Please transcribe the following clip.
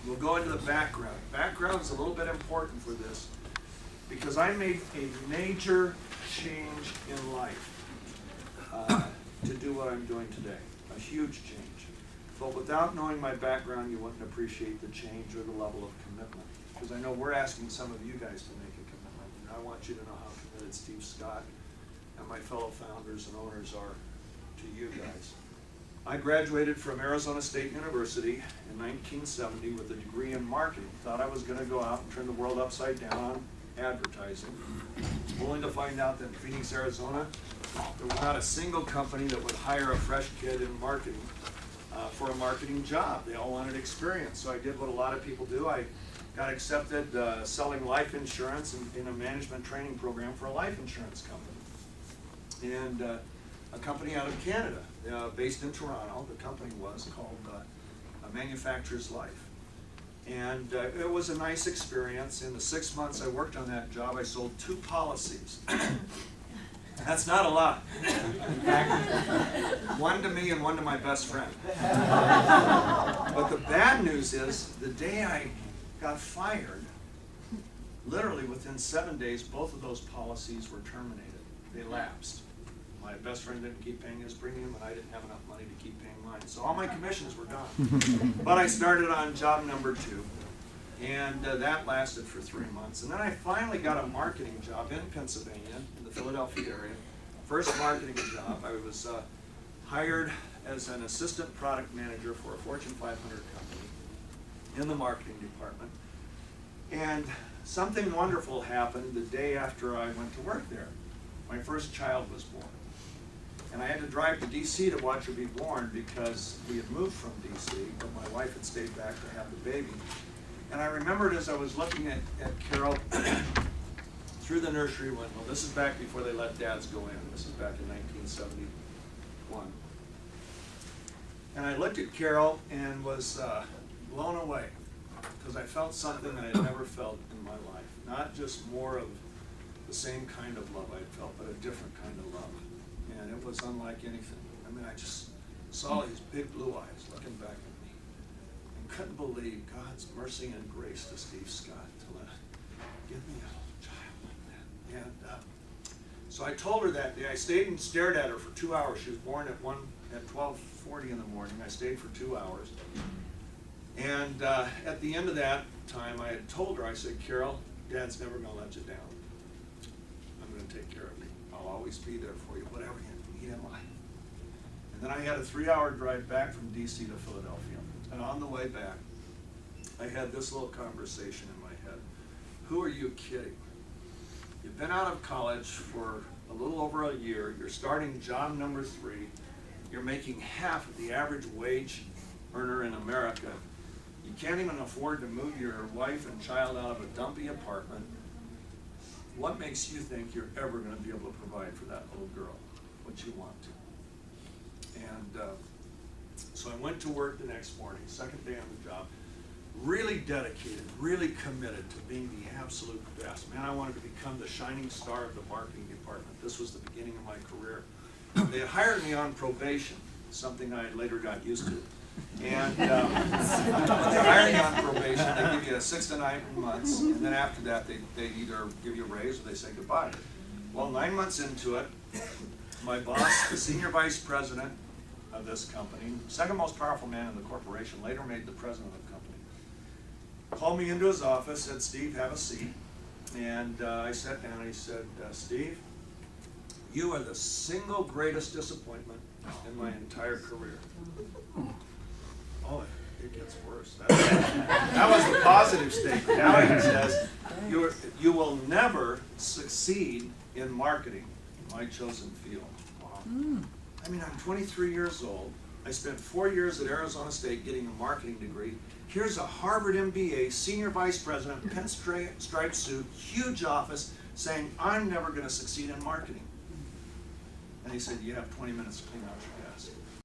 We'll go into the background. Background is a little bit important for this because I made a major change in life to do what I'm doing today. A huge change. But without knowing my background, you wouldn't appreciate the change or the level of commitment. Because I know we're asking some of you guys to make a commitment. And I want you to know how committed Steve Scott and my fellow founders and owners are to you guys. I graduated from Arizona State University in 1970 with a degree in marketing. Thought I was going to go out and turn the world upside down on advertising. Only to find out that in Phoenix, Arizona, there was not a single company that would hire a fresh kid in marketing for a marketing job. They all wanted experience. So I did what a lot of people do. I got accepted selling life insurance in a management training program for a life insurance company. And a company out of Canada, based in Toronto. The company was called Manufacturer's Life. And it was a nice experience. In the 6 months I worked on that job, I sold 2 policies. That's not a lot. In fact, one to me and one to my best friend. But the bad news is, the day I got fired, literally within 7 days, both of those policies were terminated. They lapsed. My best friend didn't keep paying his premium, and I didn't have enough money to keep paying mine. So all my commissions were gone. But I started on job number 2, and that lasted for 3 months. And then I finally got a marketing job in Pennsylvania, in the Philadelphia area. First marketing job. I was hired as an assistant product manager for a Fortune 500 company in the marketing department. And something wonderful happened the day after I went to work there. My first child was born. And I had to drive to D.C. to watch her be born because we had moved from D.C., but my wife had stayed back to have the baby. And I remembered as I was looking at Carol through the nursery window, this is back before they let dads go in, this is back in 1971. And I looked at Carol and was blown away because I felt something that I had never felt in my life. Not just more of the same kind of love I'd felt, but a different kind of love. And it was unlike anything. I mean, I just saw these big blue eyes looking back at me and couldn't believe God's mercy and grace to Steve Scott to give me a child like that. And so I told her that day. I stayed and stared at her for 2 hours. She was born at 12:40 in the morning. I stayed for 2 hours. And at the end of that time, I had told her, I said, Carol, Dad's never going to let you down. I'm going to take care of you. I'll always be there for you, whatever you need in life. And then I had a 3-hour drive back from D.C. to Philadelphia. And on the way back, I had this little conversation in my head. Who are you kidding? You've been out of college for a little over a year. You're starting job number 3. You're making half of the average wage earner in America. You can't even afford to move your wife and child out of a dumpy apartment. What makes you think you're ever going to be able to provide for that little girl what you want to? And so I went to work the next morning, second day on the job, really dedicated, really committed to being the absolute best. Man, I wanted to become the shining star of the marketing department. This was the beginning of my career. They had hired me on probation, something I later got used to. And when they hire you on probation, they give you 6 to 9 months, and then after that, they either give you a raise or they say goodbye. Well, 9 months into it, my boss, the senior vice president of this company, second most powerful man in the corporation, later made the president of the company, called me into his office, said, Steve, have a seat. And I sat down and he said, Steve, you are the single greatest disappointment in my entire career. Oh, it gets worse. That was the positive statement. Now he says, you will never succeed in marketing in my chosen field. Wow. I mean, I'm 23 years old. I spent 4 years at Arizona State getting a marketing degree. Here's a Harvard MBA, senior vice president, pinstripe suit, huge office, saying, I'm never going to succeed in marketing. And he said, you have 20 minutes to clean out your desk.